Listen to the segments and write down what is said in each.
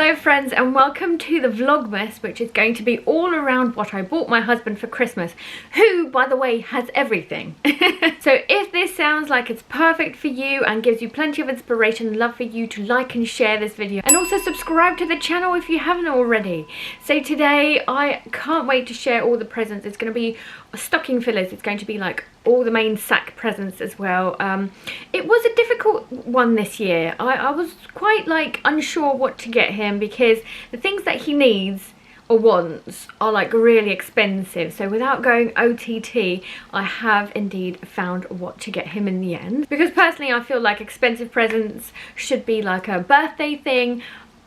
Hello friends, and welcome to the Vlogmas, which is going to be all around what I bought my husband for Christmas, who, by the way, has everything. So if this sounds like it's perfect for you and gives you plenty of inspiration, I'd love for you to like and share this video, and also subscribe to the channel if you haven't already. So today I can't wait to share all the presents. It's going to be stocking fillers. It's going to be like all the main sack presents as well. It was a difficult one this year. I was quite like unsure what to get him because the things that he needs or wants are like really expensive. So without going OTT, I have indeed found what to get him in the end, because personally I feel like expensive presents should be like a birthday thing.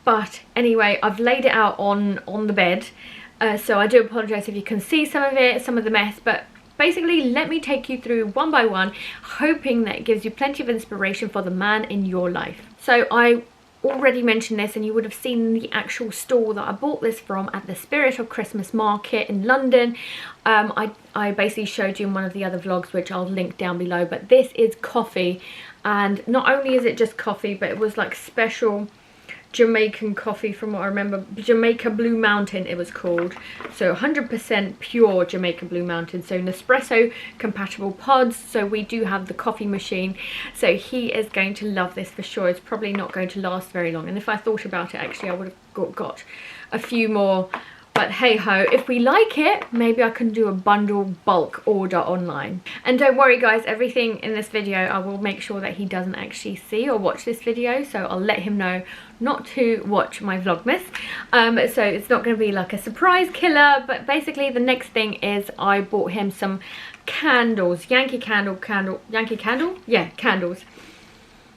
But anyway, I've laid it out on the bed, so I do apologize if you can see some of it, some of the mess, but basically let me take you through one by one, hoping that it gives you plenty of inspiration for the man in your life. So I already mentioned this, and you would have seen the actual store that I bought this from at the Spirit of Christmas market in London. I basically showed you in one of the other vlogs, which I'll link down below, but this is coffee, and not only is it just coffee, but it was like special Jamaican coffee from what I remember. Jamaica Blue Mountain it was called. So 100% pure Jamaica Blue Mountain. So Nespresso compatible pods. So we do have the coffee machine. So he is going to love this for sure. It's probably not going to last very long. And if I thought about it, actually I would have got a few more. But hey ho, if we like it, maybe I can do a bundle bulk order online. And don't worry guys, everything in this video I will make sure that he doesn't actually see or watch this video. So I'll let him know not to watch my Vlogmas. So it's not going to be like a surprise killer. But basically the next thing is I bought him some candles. Yankee Candle. Yeah, candles.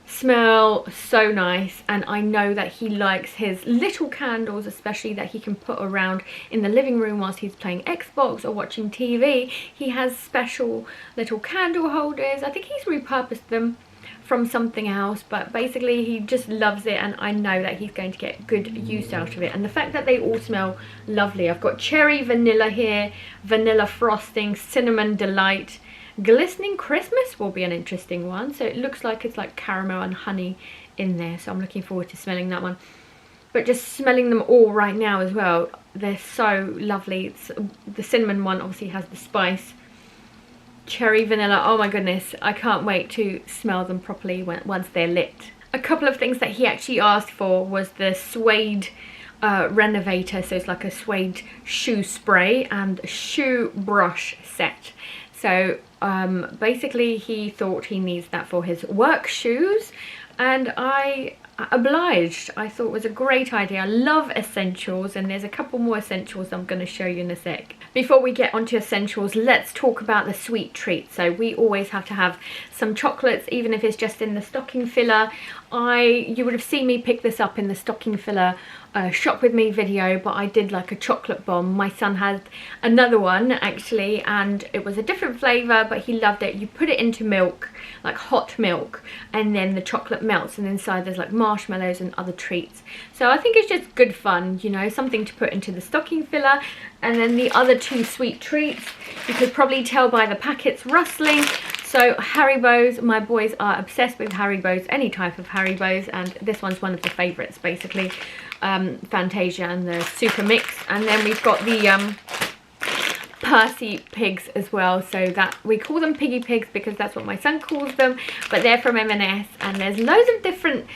Smell so nice, and I know that he likes his little candles, especially that he can put around in the living room whilst he's playing Xbox or watching TV. He has special little candle holders. I think he's repurposed them from something else, but basically he just loves it, and I know that he's going to get good use out of it. And the fact that they all smell lovely. I've got cherry vanilla here, vanilla frosting, cinnamon delight. Glistening Christmas will be an interesting one. So it looks like it's like caramel and honey in there. So I'm looking forward to smelling that one. But just smelling them all right now as well, they're so lovely. The cinnamon one obviously has the spice. Cherry vanilla, oh my goodness. I can't wait to smell them properly once they're lit. A couple of things that he actually asked for was the suede renovator. So it's like a suede shoe spray and shoe brush set. So basically he thought he needs that for his work shoes, and I obliged. I thought it was a great idea. I love essentials, and there's a couple more essentials I'm going to show you in a sec. Before we get onto essentials, let's talk about the sweet treats. So we always have to have some chocolates, even if it's just in the stocking filler. You would have seen me pick this up in the stocking filler shop with me video, but I did like a chocolate bomb. My son had another one actually, and it was a different flavour, but he loved it. You put it into milk, like hot milk, and then the chocolate melts, and inside there's like marshmallows and other treats. So I think it's just good fun, you know, something to put into the stocking filler. And then the other two sweet treats, you could probably tell by the packets rustling. So Haribos, my boys are obsessed with Haribos, any type of Haribos, and this one's one of the favourites basically. Fantasia and the Super Mix. And then we've got the Percy pigs as well, so that we call them piggy pigs because that's what my son calls them, but they're from M&S, and there's loads of different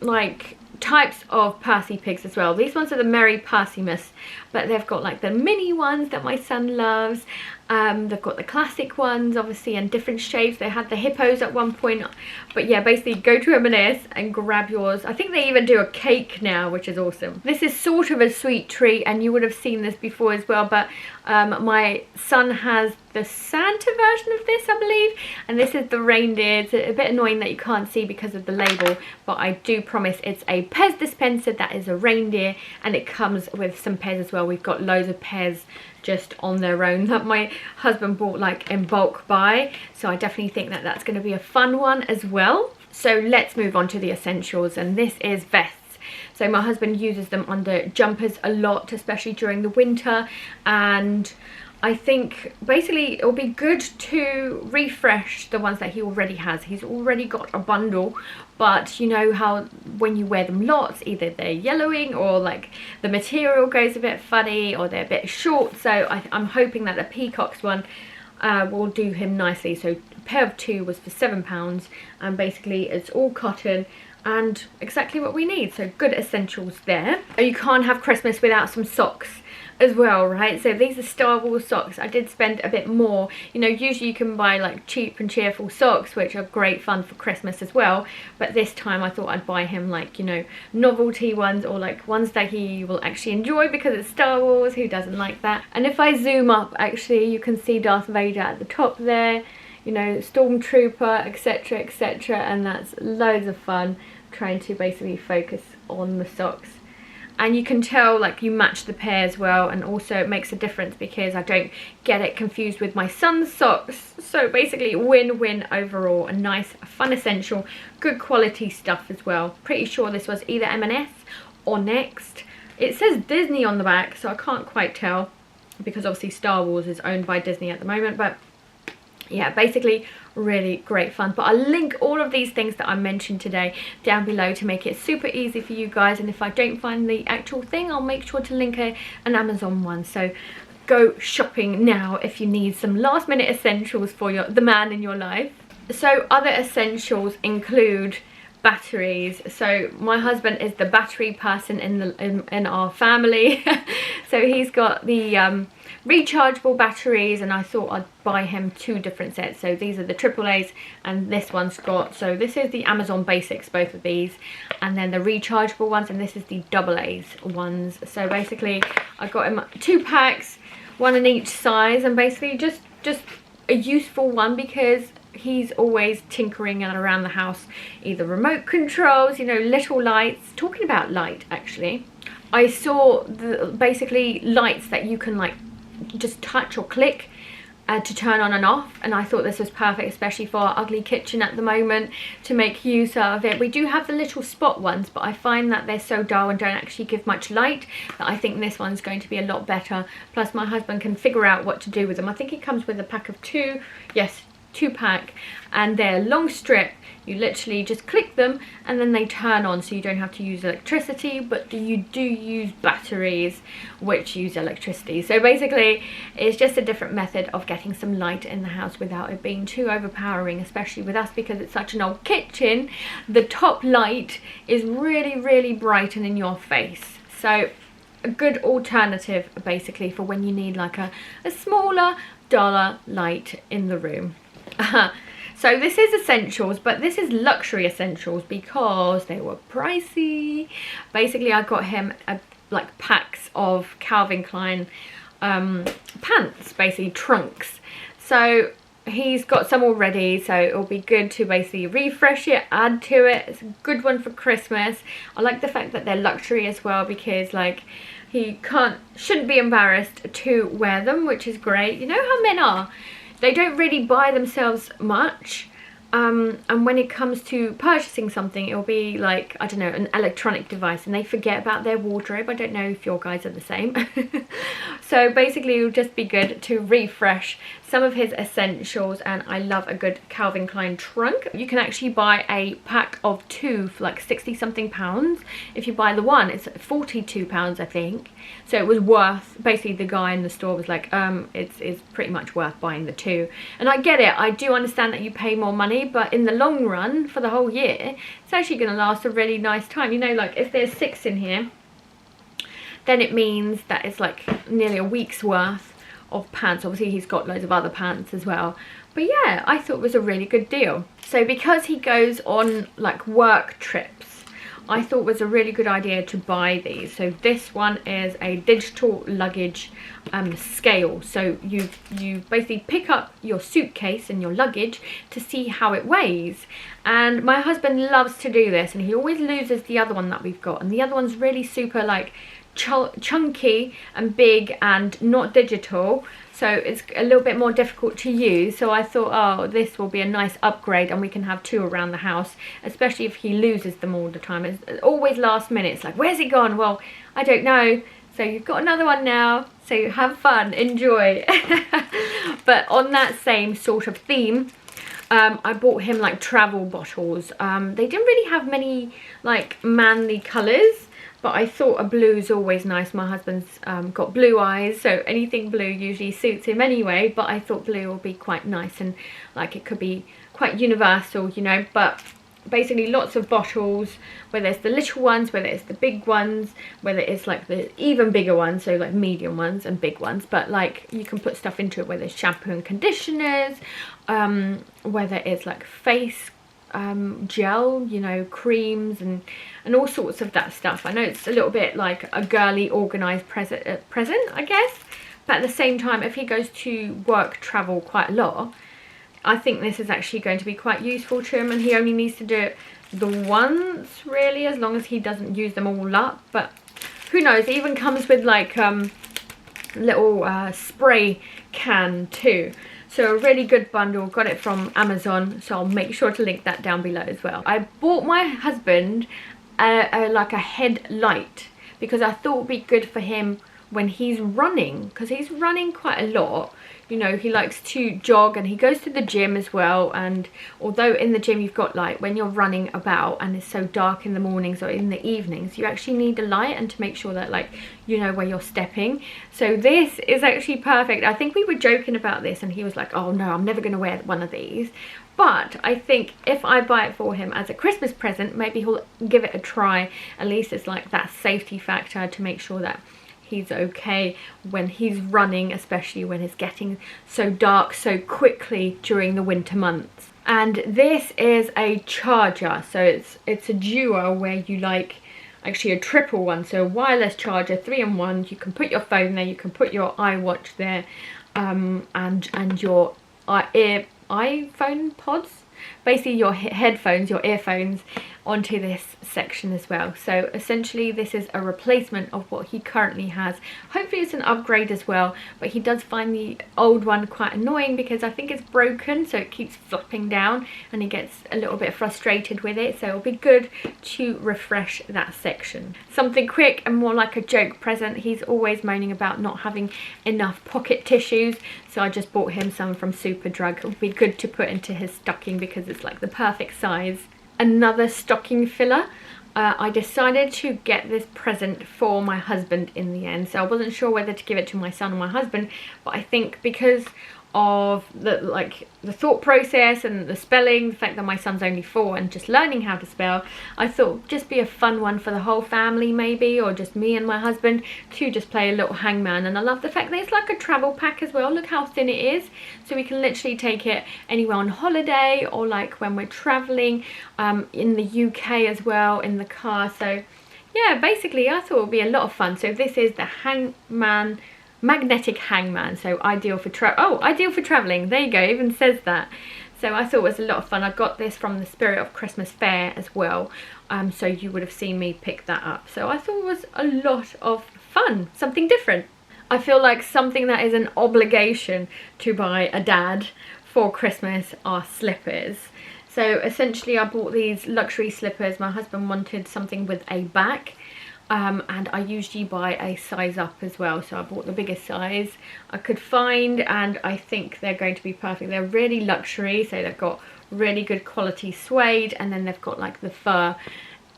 like types of Percy pigs as well. These ones are the Merry Percymas, but they've got like the mini ones that my son loves. They've got the classic ones obviously in different shapes. They had the hippos at one point, but yeah, basically go to M&S and grab yours. I think they even do a cake now, which is awesome. This is sort of a sweet treat, and you would have seen this before as well, but my son has the Santa version of this, I believe, and this is the reindeer. It's a bit annoying that you can't see because of the label, but I do promise it's a Pez dispenser that is a reindeer, and it comes with some Pez as well. We've got loads of Pez just on their own that my husband bought like in bulk buy, so I definitely think that that's going to be a fun one as well. So let's move on to the essentials, and this is vests. So my husband uses them under jumpers a lot, especially during the winter, and I think basically it'll be good to refresh the ones that he already has. He's already got a bundle, but you know how when you wear them lots, either they're yellowing or like the material goes a bit funny or they're a bit short. So I'm hoping that the Peacocks one will do him nicely. So a pair of 2 was for £7, and basically it's all cotton and exactly what we need. So good essentials there. You can't have Christmas without some socks as well, right? So these are Star Wars socks. I did spend a bit more. You know, usually you can buy like cheap and cheerful socks, which are great fun for Christmas as well, but this time I thought I'd buy him like, you know, novelty ones, or like ones that he will actually enjoy because it's Star Wars. Who doesn't like that? And if I zoom up, actually you can see Darth Vader at the top there, you know, Stormtrooper, etc, etc, and that's loads of fun trying to basically focus on the socks. And you can tell like you match the pairs well, and also it makes a difference because I don't get it confused with my son's socks. So basically win-win overall. A nice fun essential, good quality stuff as well. Pretty sure this was either M&S or Next. It says Disney on the back, so I can't quite tell because obviously Star Wars is owned by Disney at the moment, but yeah, basically really great fun. But I'll link all of these things that I mentioned today down below to make it super easy for you guys, and if I don't find the actual thing, I'll make sure to link an Amazon one. So go shopping now if you need some last minute essentials for the man in your life. So other essentials include batteries. So my husband is the battery person in our family. So he's got the rechargeable batteries, and I thought I'd buy him 2 different sets. So these are the AAAs, and this one's got, so this is the Amazon Basics, both of these, and then the rechargeable ones, and this is the AA's ones. So basically I got him 2 packs, 1 in each size, and basically just a useful one because he's always tinkering around the house, either remote controls, you know, little lights. Talking about light, actually, I saw basically lights that you can like just touch or click to turn on and off, and I thought this was perfect, especially for our ugly kitchen at the moment, to make use out of it. We do have the little spot ones, but I find that they're so dull and don't actually give much light that I think this one's going to be a lot better. Plus my husband can figure out what to do with them. I think it comes with a pack of 2, yes, 2 pack, and they're long strip. You literally just click them and then they turn on, so you don't have to use electricity, but you do use batteries which use electricity. So basically it's just a different method of getting some light in the house without it being too overpowering, especially with us because it's such an old kitchen. The top light is really bright and in your face, so a good alternative basically for when you need like a smaller, duller light in the room. So this is essentials, but this is luxury essentials because they were pricey. Basically I got him like packs of Calvin Klein pants, basically trunks. So he's got some already, so it'll be good to basically refresh it, add to it. It's a good one for Christmas. I like the fact that they're luxury as well because like he shouldn't be embarrassed to wear them, which is great. You know how men are. They don't really buy themselves much, and when it comes to purchasing something, it'll be like, I don't know, an electronic device, and they forget about their wardrobe. I don't know if your guys are the same. So basically it'll just be good to refresh some of his essentials, and I love a good Calvin Klein trunk. You can actually buy a pack of 2 for like 60 something pounds. If you buy the one, it's 42 pounds I think. So it was worth, basically the guy in the store was like, it's pretty much worth buying the 2. And I get it, I do understand that you pay more money, but in the long run, for the whole year, it's actually going to last a really nice time. You know, like if there's 6 in here, then it means that it's like nearly a week's worth of pants. Obviously he's got loads of other pants as well, but yeah, I thought it was a really good deal. So because he goes on like work trips, I thought it was a really good idea to buy these. So this one is a digital luggage scale. So you basically pick up your suitcase and your luggage to see how it weighs. And my husband loves to do this, and he always loses the other one that we've got. And the other one's really super like chunky and big and not digital, so it's a little bit more difficult to use. So I thought, oh, this will be a nice upgrade, and we can have 2 around the house, especially if he loses them all the time. It's always last minute. It's like, where's it gone? Well, I don't know. So you've got another one now, so have fun, enjoy. But on that same sort of theme, I bought him like travel bottles. They didn't really have many like manly colours, but I thought a blue's always nice. My husband's got blue eyes, so anything blue usually suits him anyway, but I thought blue will be quite nice and like it could be quite universal, you know. But basically lots of bottles, whether it's the little ones, whether it's the big ones, whether it's like the even bigger ones, so like medium ones and big ones, but like you can put stuff into it, whether it's shampoo and conditioners, whether it's like face gel, you know, creams and all sorts of that stuff. I know it's a little bit like a girly organized present, I guess, but at the same time, if he goes to work travel quite a lot, I think this is actually going to be quite useful to him, and he only needs to do it the once really, as long as he doesn't use them all up. But who knows, it even comes with like little spray can too. So a really good bundle, got it from Amazon, so I'll make sure to link that down below as well. I bought my husband like a headlight because I thought it would be good for him when he's running, because he's running quite a lot. You know, he likes to jog and he goes to the gym as well, and although in the gym you've got light, when you're running about and it's so dark in the mornings or in the evenings, you actually need a light and to make sure that like you know where you're stepping. So this is actually perfect. I think we were joking about this and he was like, oh no, I'm never going to wear one of these. But I think if I buy it for him as a Christmas present, maybe he'll give it a try. At least it's like that safety factor to make sure that he's okay when he's running, especially when it's getting so dark so quickly during the winter months. And this is a charger, so it's a duo where you like actually a triple one, so a wireless charger, 3-in-1. You can put your phone there, you can put your iWatch there, and your iPhone pods, basically your headphones, your earphones, onto this section as well. So essentially this is a replacement of what he currently has. Hopefully it's an upgrade as well, but he does find the old one quite annoying because I think it's broken, so it keeps flopping down and he gets a little bit frustrated with it. So it'll be good to refresh that section. Something quick and more like a joke present. He's always moaning about not having enough pocket tissues, so I just bought him some from Superdrug. It'll be good to put into his stocking because it's like the perfect size. Another stocking filler. I decided to get this present for my husband in the end, so I wasn't sure whether to give it to my son or my husband, but I think because of the thought process and the spelling, the fact that my son's only 4 and just learning how to spell, I thought it'd just be a fun one for the whole family maybe, or just me and my husband to just play a little hangman. And I love the fact that it's like a travel pack as well. Look how thin it is, so we can literally take it anywhere on holiday or like when we're traveling in the UK as well in the car. So yeah, basically I thought it would be a lot of fun. So this is the hangman, magnetic hangman, so ideal for traveling. There you go, it even says that. So I thought it was a lot of fun. I got this from the Spirit of Christmas Fair as well, so you would have seen me pick that up. So I thought it was a lot of fun, something different. I feel like something that is an obligation to buy a dad for Christmas are slippers. So essentially I bought these luxury slippers. My husband wanted something with a back, and I usually buy a size up as well, so I bought the biggest size I could find, and I think they're going to be perfect. They're really luxury, so they've got really good quality suede, and then they've got like the fur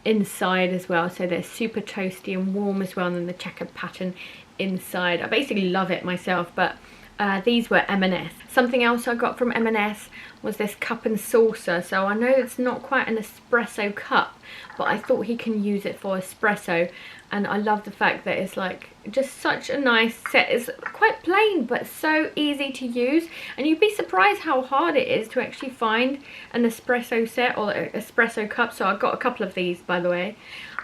inside as well, so they're super toasty and warm as well, and then the checkered pattern inside. I basically love it myself, but these were M&S. Something else I got from M&S was this cup and saucer. So I know it's not quite an espresso cup, but I thought he can use it for espresso, and I love the fact that it's like just such a nice set. It's quite plain but so easy to use, and you'd be surprised how hard it is to actually find an espresso set or an espresso cup. So I got a couple of these, by the way,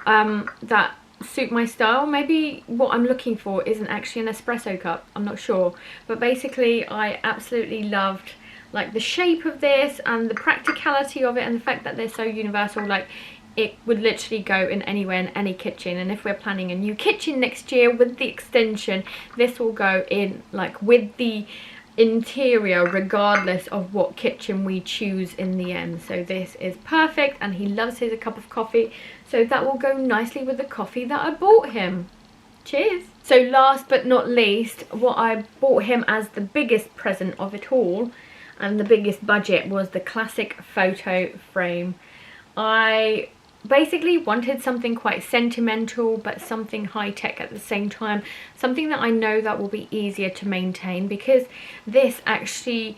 that suit my style. Maybe what I'm looking for isn't actually an espresso cup, I'm not sure, but basically I absolutely loved like the shape of this and the practicality of it, and the fact that they're so universal. Like it would literally go in anywhere, in any kitchen, and if we're planning a new kitchen next year with the extension, this will go in like with the interior regardless of what kitchen we choose in the end. So this is perfect, and he loves his cup of coffee, so that will go nicely with the coffee that I bought him. Cheers. So last but not least, what I bought him as the biggest present of it all and the biggest budget was the classic photo frame. I basically wanted something quite sentimental but something high-tech at the same time, something that I know that will be easier to maintain, because this actually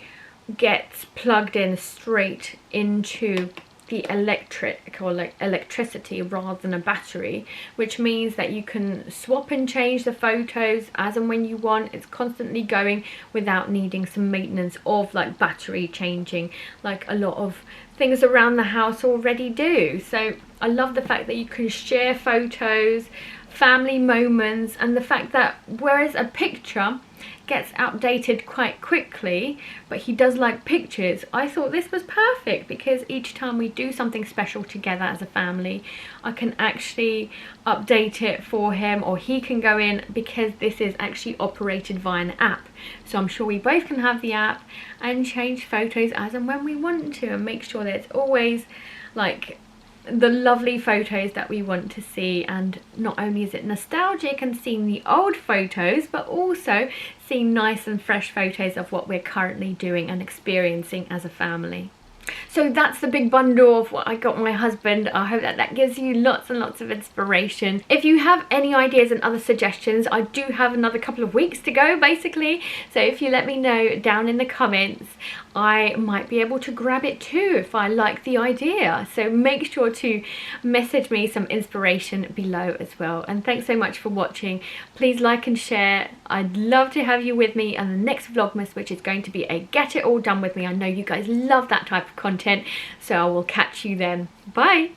gets plugged in straight into the electricity rather than a battery, which means that you can swap and change the photos as and when you want. It's constantly going without needing some maintenance of like battery changing, like a lot of things around the house already do. So I love the fact that you can share photos, family moments, and the fact that whereas a picture gets outdated quite quickly, but he does like pictures, I thought this was perfect, because each time we do something special together as a family, I can actually update it for him, or he can go in, because this is actually operated via an app. So I'm sure we both can have the app and change photos as and when we want to, and make sure that it's always like the lovely photos that we want to see. And not only is it nostalgic and seeing the old photos, but also seeing nice and fresh photos of what we're currently doing and experiencing as a family. So that's the big bundle of what I got my husband. I hope that that gives you lots and lots of inspiration. If you have any ideas and other suggestions, I do have another couple of weeks to go basically, so if you let me know down in the comments, I might be able to grab it too if I like the idea. So make sure to message me some inspiration below as well. And thanks so much for watching. Please like and share. I'd love to have you with me on the next Vlogmas, which is going to be a get it all done with me. I know you guys love that type of content, so I will catch you then. Bye.